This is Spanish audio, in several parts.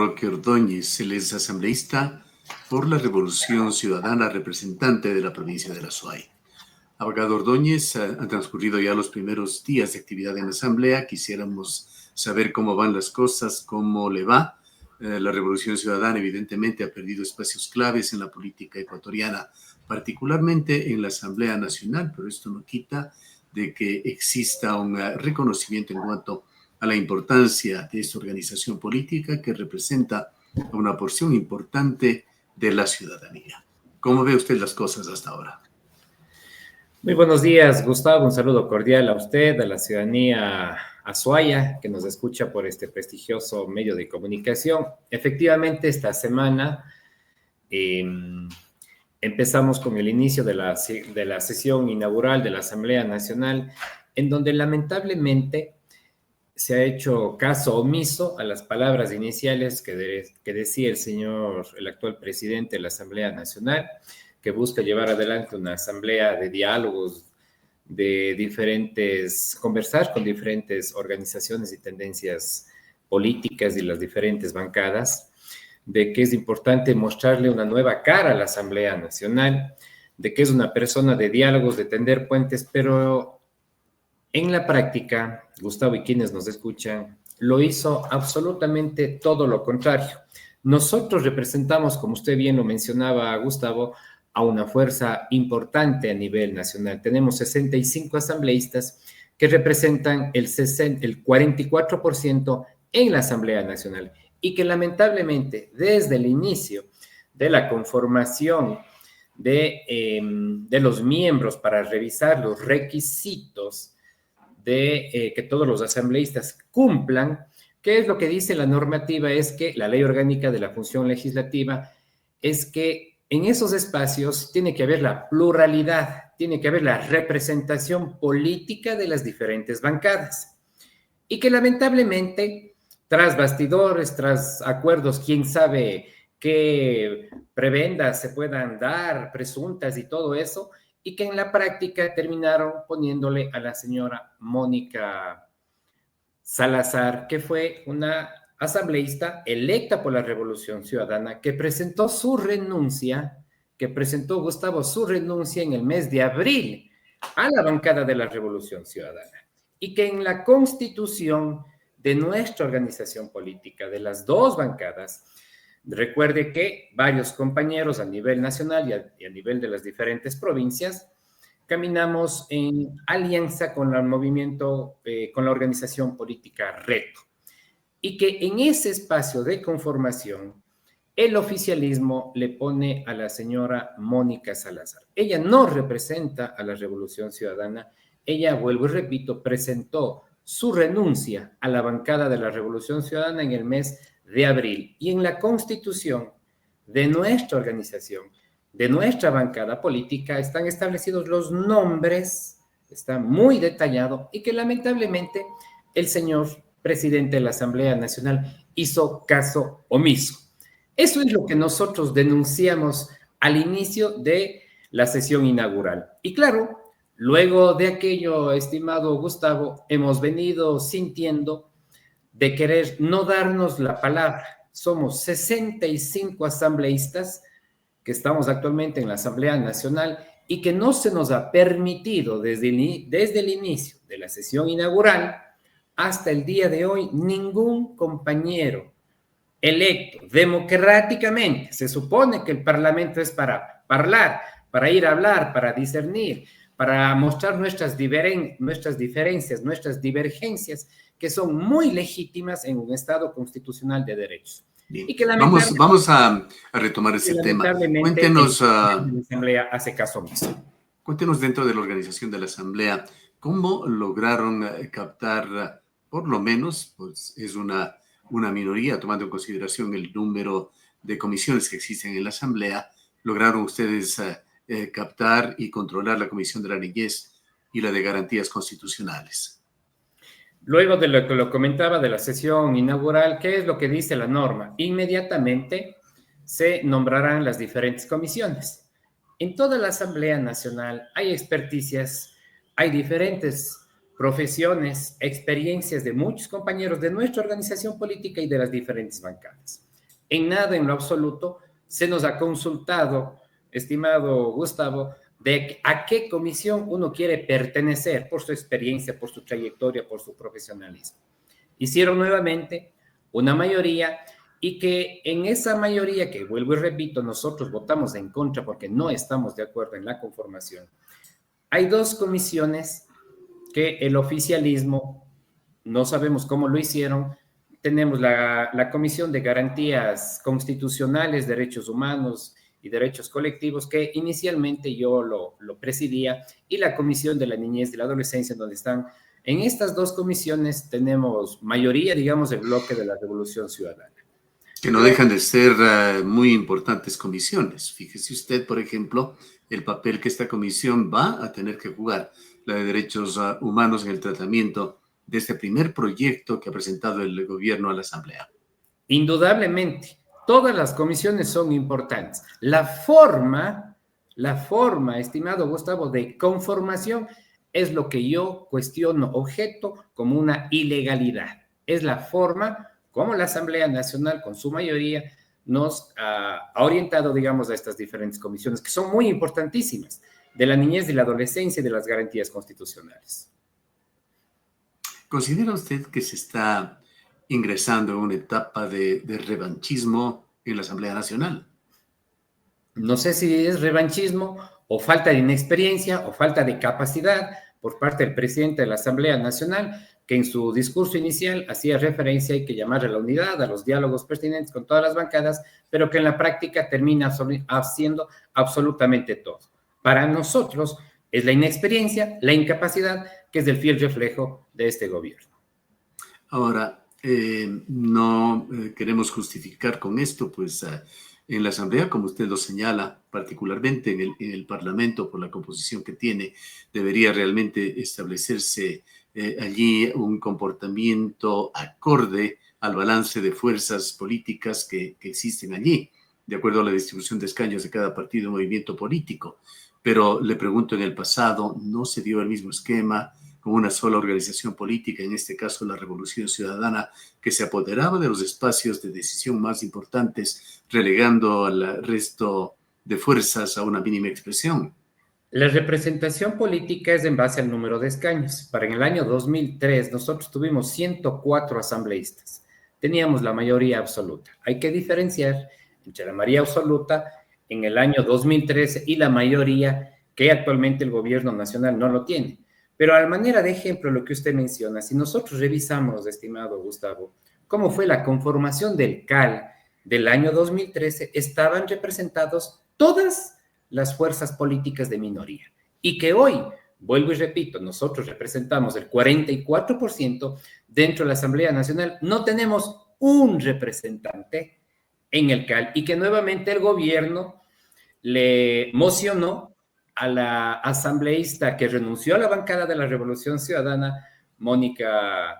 Roque Ordóñez. Él es asambleísta por la Revolución Ciudadana, representante de la provincia de La Suay. Abogado Ordóñez, han transcurrido ya los primeros días de actividad en la asamblea. Quisiéramos saber cómo van las cosas, cómo le va. La Revolución Ciudadana evidentemente ha perdido espacios claves en la política ecuatoriana, particularmente en la Asamblea Nacional, pero esto no quita de que exista un reconocimiento en cuanto a la importancia de esta organización política que representa una porción importante de la ciudadanía. ¿Cómo ve usted las cosas hasta ahora? Muy buenos días, Gustavo. Un saludo cordial a usted, a la ciudadanía azuaya que nos escucha por este prestigioso medio de comunicación. Efectivamente, esta semana empezamos con el inicio de la sesión inaugural de la Asamblea Nacional, en donde lamentablemente se ha hecho caso omiso a las palabras iniciales que decía el actual presidente de la Asamblea Nacional, que busca llevar adelante una asamblea de diálogos, conversar con diferentes organizaciones y tendencias políticas y las diferentes bancadas, de que es importante mostrarle una nueva cara a la Asamblea Nacional, de que es una persona de diálogos, de tender puentes, pero en la práctica, Gustavo y quienes nos escuchan, lo hizo absolutamente todo lo contrario. Nosotros representamos, como usted bien lo mencionaba, Gustavo, a una fuerza importante a nivel nacional. Tenemos 65 asambleístas que representan el 44% en la Asamblea Nacional y que lamentablemente desde el inicio de la conformación de los miembros para revisar los requisitos de que todos los asambleístas cumplan, ¿qué es lo que dice la normativa? Es que la ley orgánica de la función legislativa es que en esos espacios tiene que haber la pluralidad, tiene que haber la representación política de las diferentes bancadas. Y que lamentablemente, tras bastidores, tras acuerdos, quién sabe qué prebendas se puedan dar, presuntas y todo eso, y que en la práctica terminaron poniéndole a la señora Mónica Salazar, que fue una asambleísta electa por la Revolución Ciudadana, que presentó Gustavo su renuncia en el mes de abril a la bancada de la Revolución Ciudadana, y que en la constitución de nuestra organización política, de las dos bancadas, recuerde que varios compañeros a nivel nacional y a nivel de las diferentes provincias caminamos en alianza con el movimiento, con la organización política Reto. Y que en ese espacio de conformación, el oficialismo le pone a la señora Mónica Salazar. Ella no representa a la Revolución Ciudadana. Ella, vuelvo y repito, presentó su renuncia a la bancada de la Revolución Ciudadana en el mes de abril. Y en la constitución de nuestra organización, de nuestra bancada política, están establecidos los nombres, está muy detallado, y que lamentablemente el señor presidente de la Asamblea Nacional hizo caso omiso. Eso es lo que nosotros denunciamos al inicio de la sesión inaugural. Y claro, luego de aquello, estimado Gustavo, hemos venido sintiendo de querer no darnos la palabra. Somos 65 asambleístas que estamos actualmente en la Asamblea Nacional y que no se nos ha permitido desde el inicio de la sesión inaugural hasta el día de hoy ningún compañero electo democráticamente. Se supone que el Parlamento es para hablar, para ir a hablar, para discernir, para mostrar nuestras diferencias, nuestras divergencias, que son muy legítimas en un Estado constitucional de derechos. Bien. Y que vamos a retomar ese tema. Cuéntenos, la Asamblea hace caso omiso. Cuéntenos, dentro de la organización de la Asamblea, ¿cómo lograron captar, por lo menos, pues es una minoría, tomando en consideración el número de comisiones que existen en la Asamblea, lograron ustedes captar y controlar la Comisión de la Niñez y la de Garantías Constitucionales? Luego de lo que lo comentaba de la sesión inaugural, ¿qué es lo que dice la norma? Inmediatamente se nombrarán las diferentes comisiones. En toda la Asamblea Nacional hay experticias, hay diferentes profesiones, experiencias de muchos compañeros de nuestra organización política y de las diferentes bancadas. En nada, en lo absoluto, se nos ha consultado, estimado Gustavo, de a qué comisión uno quiere pertenecer por su experiencia, por su trayectoria, por su profesionalismo. Hicieron nuevamente una mayoría y que en esa mayoría, que vuelvo y repito, nosotros votamos en contra porque no estamos de acuerdo en la conformación, hay dos comisiones que el oficialismo, no sabemos cómo lo hicieron. Tenemos la Comisión de Garantías Constitucionales, Derechos Humanos y Derechos Colectivos, que inicialmente yo lo presidía, y la Comisión de la Niñez y la Adolescencia, donde están. En estas dos comisiones tenemos mayoría, digamos, del bloque de la Revolución Ciudadana. Que no dejan de ser muy importantes comisiones. Fíjese usted, por ejemplo, el papel que esta comisión va a tener que jugar, la de derechos humanos en el tratamiento de este primer proyecto que ha presentado el gobierno a la Asamblea. Indudablemente, todas las comisiones son importantes. La forma, estimado Gustavo, de conformación es lo que yo cuestiono, objeto como una ilegalidad. Es la forma como la Asamblea Nacional, con su mayoría, nos ha orientado, digamos, a estas diferentes comisiones, que son muy importantísimas, de la niñez, de la adolescencia y de las garantías constitucionales. ¿Considera usted que se está ingresando en una etapa de revanchismo en la Asamblea Nacional? No sé si es revanchismo o falta de inexperiencia o falta de capacidad por parte del presidente de la Asamblea Nacional, que en su discurso inicial hacía referencia, hay que llamar a la unidad, a los diálogos pertinentes con todas las bancadas, pero que en la práctica termina haciendo absolutamente todo. Para nosotros es la inexperiencia, la incapacidad, que es el fiel reflejo de este gobierno. Ahora, no queremos justificar con esto, pues en la Asamblea, como usted lo señala, particularmente en el Parlamento, por la composición que tiene, debería realmente establecerse allí un comportamiento acorde al balance de fuerzas políticas que existen allí, de acuerdo a la distribución de escaños de cada partido o movimiento político. Pero le pregunto, en el pasado no se dio el mismo esquema con una sola organización política, en este caso la Revolución Ciudadana, que se apoderaba de los espacios de decisión más importantes, relegando al resto de fuerzas a una mínima expresión. La representación política es en base al número de escaños. Para en el año 2003 nosotros tuvimos 104 asambleístas. Teníamos la mayoría absoluta. Hay que diferenciar entre la mayoría absoluta en el año 2013 y la mayoría que actualmente el gobierno nacional no lo tiene. Pero a manera de ejemplo, lo que usted menciona, si nosotros revisamos, estimado Gustavo, cómo fue la conformación del CAL del año 2013, estaban representados todas las fuerzas políticas de minoría. Y que hoy, vuelvo y repito, nosotros representamos el 44% dentro de la Asamblea Nacional, no tenemos un representante en el CAL, y que nuevamente el gobierno le mocionó a la asambleísta que renunció a la bancada de la Revolución Ciudadana, Mónica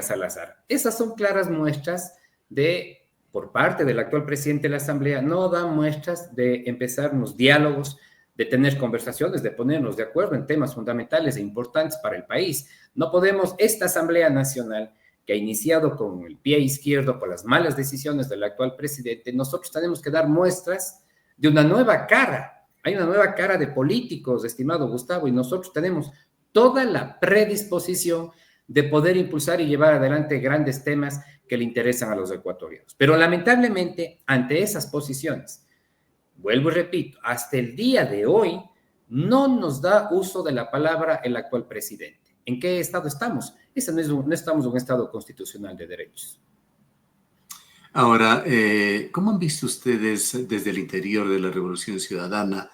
Salazar. Esas son claras muestras de, por parte del actual presidente de la Asamblea, no da muestras de empezar unos diálogos, de tener conversaciones, de ponernos de acuerdo en temas fundamentales e importantes para el país. No podemos, esta Asamblea Nacional, que ha iniciado con el pie izquierdo por las malas decisiones del actual presidente, nosotros tenemos que dar muestras de una nueva cara. Hay una nueva cara de políticos, estimado Gustavo, y nosotros tenemos toda la predisposición de poder impulsar y llevar adelante grandes temas que le interesan a los ecuatorianos. Pero lamentablemente, ante esas posiciones, vuelvo y repito, hasta el día de hoy no nos da uso de la palabra el actual presidente. ¿En qué estado estamos? No estamos en un estado constitucional de derechos. Ahora, ¿cómo han visto ustedes desde el interior de la Revolución Ciudadana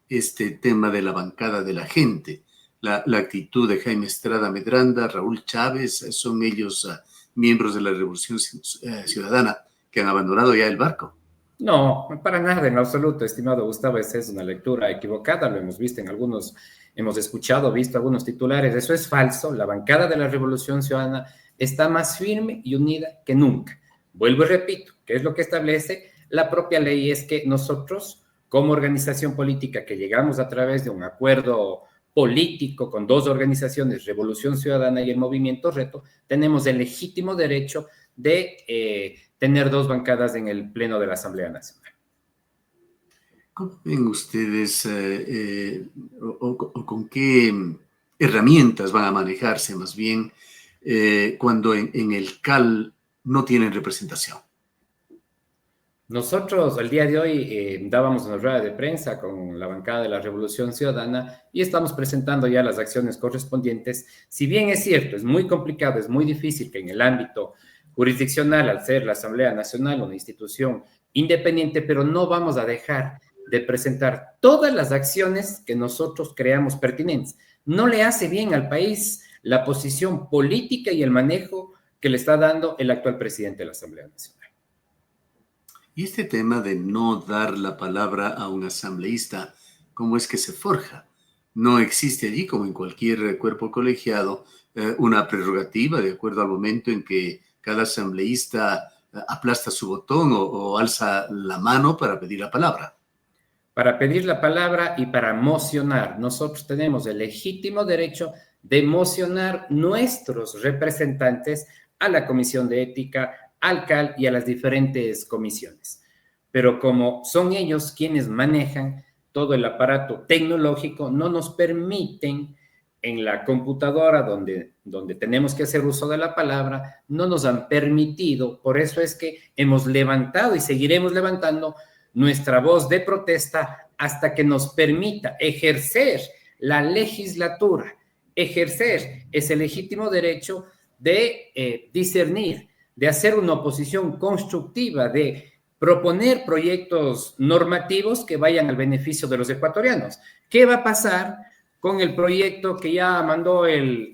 este tema de la bancada de la gente? La actitud de Jaime Estrada Medranda, Raúl Chávez, ¿son ellos miembros de la Revolución Ciudadana que han abandonado ya el barco? No, para nada, en absoluto, estimado Gustavo, esa es una lectura equivocada, lo hemos visto en algunos, hemos escuchado, visto algunos titulares, eso es falso, la bancada de la Revolución Ciudadana está más firme y unida que nunca. Vuelvo y repito, ¿qué es lo que establece la propia ley? Es que nosotros, como organización política que llegamos a través de un acuerdo político con dos organizaciones, Revolución Ciudadana y el Movimiento Reto, tenemos el legítimo derecho de tener 2 bancadas en el Pleno de la Asamblea Nacional. ¿Cómo ven ustedes o con qué herramientas van a manejarse más bien cuando en el CAL no tienen representación? Nosotros el día de hoy dábamos una rueda de prensa con la bancada de la Revolución Ciudadana y estamos presentando ya las acciones correspondientes. Si bien es cierto, es muy complicado, es muy difícil que en el ámbito jurisdiccional, al ser la Asamblea Nacional una institución independiente, pero no vamos a dejar de presentar todas las acciones que nosotros creamos pertinentes. No le hace bien al país la posición política y el manejo que le está dando el actual presidente de la Asamblea Nacional. Y este tema de no dar la palabra a un asambleísta, ¿cómo es que se forja? No existe allí, como en cualquier cuerpo colegiado, una prerrogativa de acuerdo al momento en que cada asambleísta aplasta su botón o alza la mano para pedir la palabra. Para pedir la palabra y para mocionar. Nosotros tenemos el legítimo derecho de mocionar nuestros representantes a la Comisión de Ética, al CAL y a las diferentes comisiones. Pero como son ellos quienes manejan todo el aparato tecnológico, no nos permiten en la computadora donde tenemos que hacer uso de la palabra, no nos han permitido. Por eso es que hemos levantado y seguiremos levantando nuestra voz de protesta hasta que nos permita ejercer la legislatura, ejercer ese legítimo derecho de discernir, de hacer una oposición constructiva, de proponer proyectos normativos que vayan al beneficio de los ecuatorianos. ¿Qué va a pasar con el proyecto que ya mandó el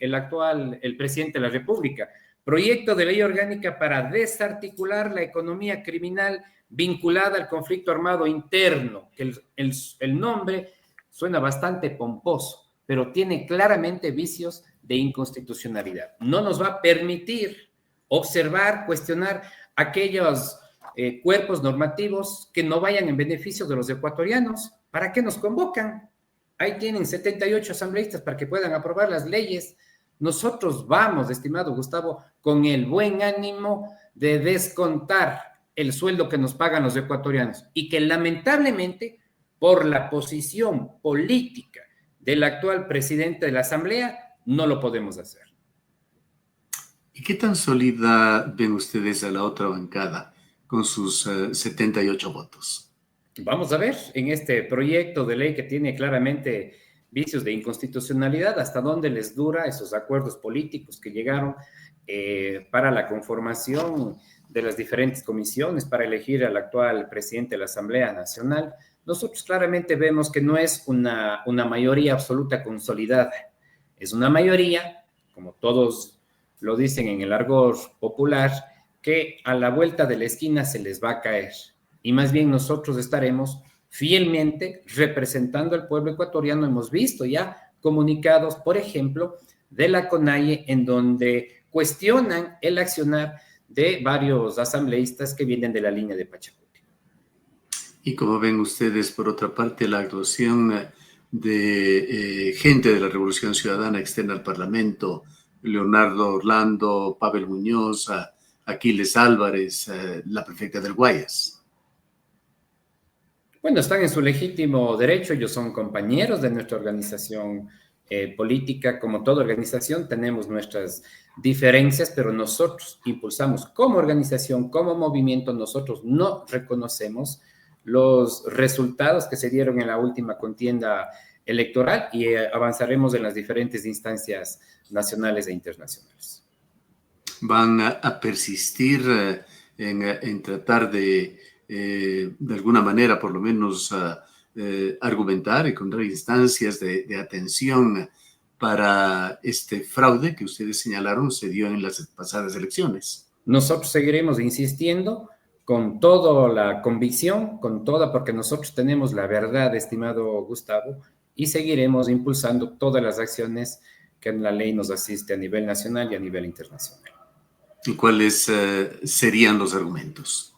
presidente de la República? Proyecto de ley orgánica para desarticular la economía criminal vinculada al conflicto armado interno, que el nombre suena bastante pomposo, pero tiene claramente vicios de inconstitucionalidad. No nos va a permitir observar, cuestionar aquellos cuerpos normativos que no vayan en beneficio de los ecuatorianos. ¿Para qué nos convocan? Ahí tienen 78 asambleístas para que puedan aprobar las leyes. Nosotros vamos, estimado Gustavo, con el buen ánimo de descontar el sueldo que nos pagan los ecuatorianos y que lamentablemente por la posición política del actual presidente de la Asamblea no lo podemos hacer. ¿Y qué tan sólida ven ustedes a la otra bancada con sus 78 votos? Vamos a ver en este proyecto de ley que tiene claramente vicios de inconstitucionalidad, hasta dónde les dura esos acuerdos políticos que llegaron para la conformación de las diferentes comisiones para elegir al actual presidente de la Asamblea Nacional. Nosotros claramente vemos que no es una mayoría absoluta consolidada, es una mayoría, como todos lo dicen en el argot popular, que a la vuelta de la esquina se les va a caer. Y más bien nosotros estaremos fielmente representando al pueblo ecuatoriano. Hemos visto ya comunicados, por ejemplo, de la CONAIE, en donde cuestionan el accionar de varios asambleístas que vienen de la línea de Pachacuti. ¿Y cómo ven ustedes, por otra parte, la actuación de gente de la Revolución Ciudadana externa al Parlamento? Leonardo Orlando, Pavel Muñoz, Aquiles Álvarez, la prefecta del Guayas. Bueno, están en su legítimo derecho, ellos son compañeros de nuestra organización política. Como toda organización tenemos nuestras diferencias, pero nosotros impulsamos como organización, como movimiento. Nosotros no reconocemos los resultados que se dieron en la última contienda electoral y avanzaremos en las diferentes instancias nacionales e internacionales. ¿Van a persistir en tratar de alguna manera, por lo menos, argumentar y encontrar instancias de atención para este fraude que ustedes señalaron se dio en las pasadas elecciones? Nosotros seguiremos insistiendo con toda la convicción, porque nosotros tenemos la verdad, estimado Gustavo, y seguiremos impulsando todas las acciones que la ley nos asiste a nivel nacional y a nivel internacional. ¿Y cuáles serían los argumentos?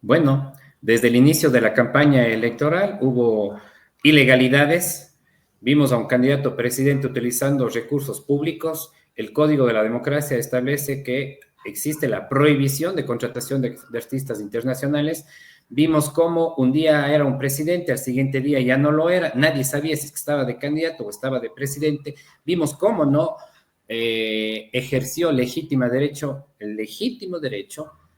Bueno, desde el inicio de la campaña electoral hubo ilegalidades. Vimos a un candidato presidente utilizando recursos públicos. El Código de la Democracia establece que existe la prohibición de contratación de artistas internacionales. Vimos cómo un día era un presidente, al siguiente día ya no lo era, nadie sabía si estaba de candidato o estaba de presidente. Vimos cómo no ejerció el legítimo derecho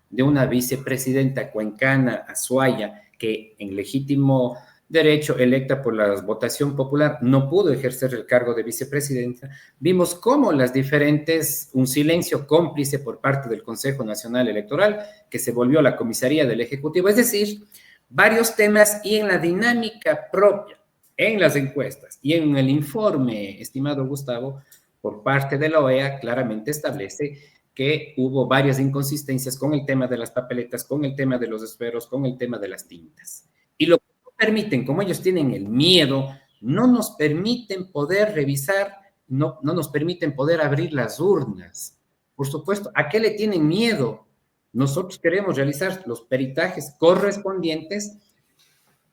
de una vicepresidenta cuencana, Azuaya, que en legítimo derecho, electa por la votación popular, no pudo ejercer el cargo de vicepresidenta. Vimos cómo un silencio cómplice por parte del Consejo Nacional Electoral, que se volvió la comisaría del Ejecutivo, es decir, varios temas y en la dinámica propia, en las encuestas y en el informe, estimado Gustavo, por parte de la OEA, claramente establece que hubo varias inconsistencias con el tema de las papeletas, con el tema de los esferos, con el tema de las tintas. Y lo que no permiten, como ellos tienen el miedo, no nos permiten poder revisar, no nos permiten poder abrir las urnas. Por supuesto, ¿a qué le tienen miedo? Nosotros queremos realizar los peritajes correspondientes,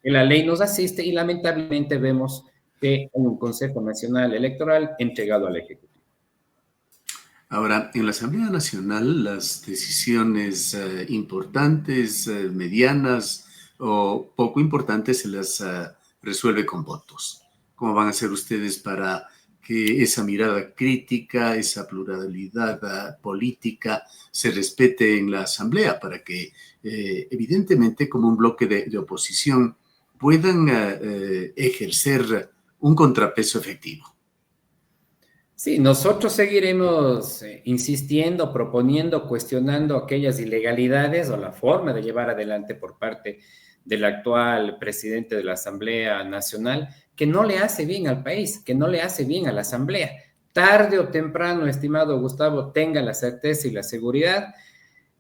que la ley nos asiste y lamentablemente vemos que hay un Consejo Nacional Electoral entregado al Ejecutivo. Ahora, en la Asamblea Nacional, las decisiones importantes, medianas o poco importantes se las resuelve con votos. ¿Cómo van a hacer ustedes para que esa mirada crítica, esa pluralidad política se respete en la Asamblea, para que evidentemente como un bloque de oposición puedan ejercer un contrapeso efectivo? Sí, nosotros seguiremos insistiendo, proponiendo, cuestionando aquellas ilegalidades o la forma de llevar adelante por parte del actual presidente de la Asamblea Nacional, que no le hace bien al país, que no le hace bien a la Asamblea. Tarde o temprano, estimado Gustavo, tenga la certeza y la seguridad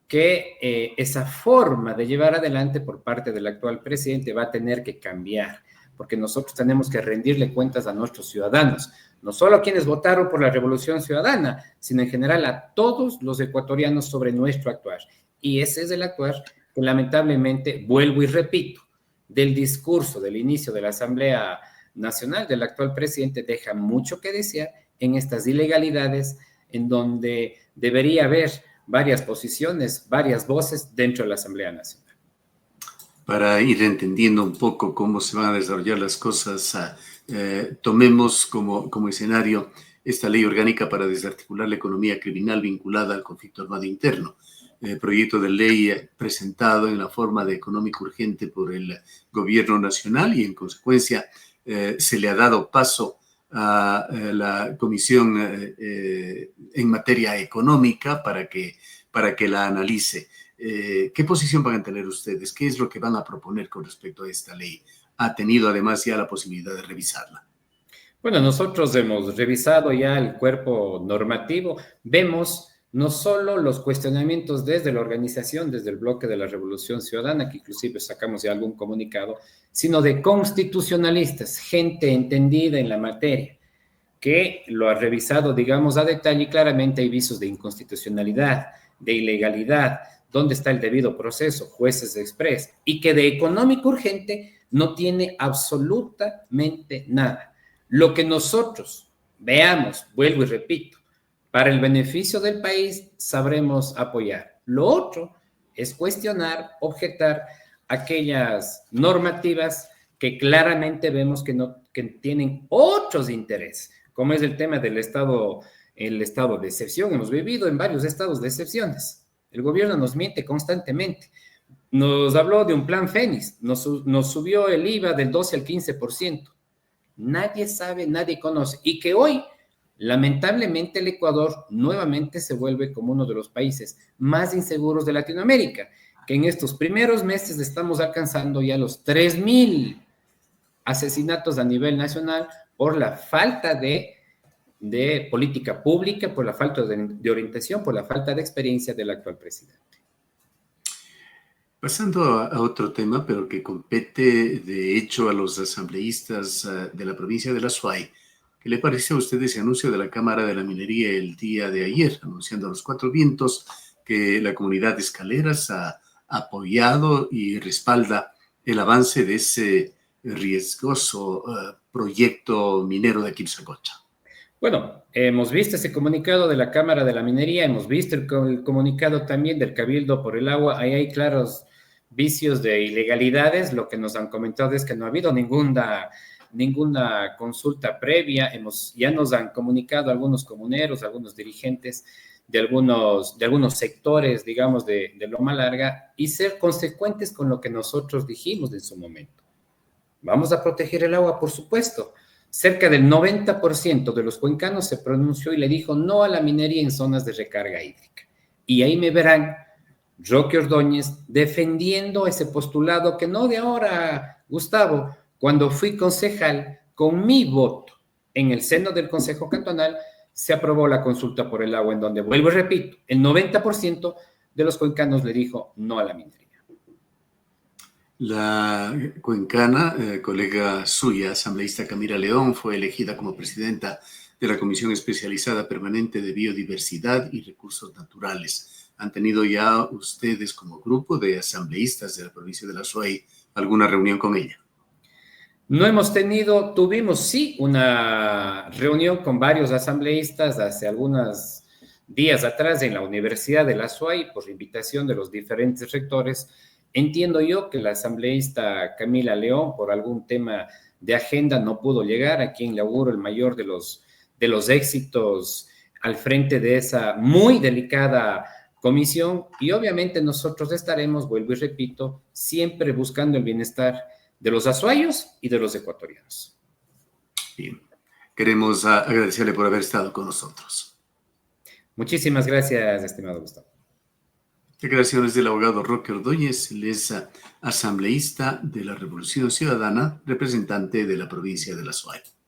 que esa forma de llevar adelante por parte del actual presidente va a tener que cambiar, porque nosotros tenemos que rendirle cuentas a nuestros ciudadanos, no solo a quienes votaron por la Revolución Ciudadana, sino en general a todos los ecuatorianos sobre nuestro actuar. Y ese es el actuar que lamentablemente, vuelvo y repito, del discurso del inicio de la Asamblea Nacional del actual presidente deja mucho que desear en estas ilegalidades en donde debería haber varias posiciones, varias voces dentro de la Asamblea Nacional. Para ir entendiendo un poco cómo se van a desarrollar las cosas, tomemos como escenario esta ley orgánica para desarticular la economía criminal vinculada al conflicto armado interno. Proyecto de ley presentado en la forma de económico urgente por el gobierno nacional y en consecuencia se le ha dado paso a la comisión en materia económica para que la analice. ¿Qué posición van a tener ustedes? ¿Qué es lo que van a proponer con respecto a esta ley? ¿Ha tenido además ya la posibilidad de revisarla? Bueno, nosotros hemos revisado ya el cuerpo normativo, vemos no solo los cuestionamientos desde la organización, desde el bloque de la Revolución Ciudadana, que inclusive sacamos ya algún comunicado, sino de constitucionalistas, gente entendida en la materia, que lo ha revisado, digamos, a detalle y claramente hay visos de inconstitucionalidad, de ilegalidad, dónde está el debido proceso, jueces express, y que de económico urgente no tiene absolutamente nada. Lo que nosotros veamos, vuelvo y repito, para el beneficio del país, sabremos apoyar. Lo otro es cuestionar, objetar aquellas normativas que claramente vemos que tienen otros intereses, como es el tema del el estado de excepción. Hemos vivido en varios estados de excepciones. El gobierno nos miente constantemente. Nos habló de un plan Fénix, nos subió el IVA del 12 al 15%. Nadie sabe, nadie conoce. Y que hoy, lamentablemente, el Ecuador nuevamente se vuelve como uno de los países más inseguros de Latinoamérica, que en estos primeros meses estamos alcanzando ya los 3,000 asesinatos a nivel nacional por la falta de política pública, por la falta de orientación, por la falta de experiencia del actual presidente. Pasando a otro tema, pero que compete de hecho a los asambleístas de la provincia de la Azuay. ¿Qué le parece a usted ese anuncio de la Cámara de la Minería el día de ayer, anunciando a los cuatro vientos que la comunidad de Escaleras ha apoyado y respalda el avance de ese riesgoso proyecto minero de Quimsacocha? Bueno, hemos visto ese comunicado de la Cámara de la Minería, hemos visto el comunicado también del Cabildo por el Agua, ahí hay claros vicios de ilegalidades, lo que nos han comentado es que no ha habido ninguna consulta previa, ya nos han comunicado algunos comuneros, algunos dirigentes de algunos sectores, digamos, de Loma Larga, y ser consecuentes con lo que nosotros dijimos en su momento. Vamos a proteger el agua, por supuesto. Cerca del 90% de los cuencanos se pronunció y le dijo no a la minería en zonas de recarga hídrica. Y ahí me verán Roque Ordóñez defendiendo ese postulado que no de ahora, Gustavo, cuando fui concejal, con mi voto en el seno del Consejo Cantonal, se aprobó la consulta por el agua en donde, vuelvo y repito, el 90% de los cuencanos le dijo no a la minería. La cuencana, colega suya, asambleísta Camila León, fue elegida como presidenta de la Comisión Especializada Permanente de Biodiversidad y Recursos Naturales. ¿Han tenido ya ustedes como grupo de asambleístas de la provincia de la Azuay alguna reunión con ella? Tuvimos sí una reunión con varios asambleístas hace algunos días atrás en la Universidad de la SUAY por invitación de los diferentes rectores. Entiendo yo que la asambleísta Camila León, por algún tema de agenda, no pudo llegar, a quien le auguro el mayor de los éxitos al frente de esa muy delicada comisión. Y obviamente nosotros estaremos, vuelvo y repito, siempre buscando el bienestar de los azuayos y de los ecuatorianos. Bien, queremos agradecerle por haber estado con nosotros. Muchísimas gracias, estimado Gustavo. Declaraciones del abogado Roque Ordóñez, él es asambleísta de la Revolución Ciudadana, representante de la provincia de la Azuay.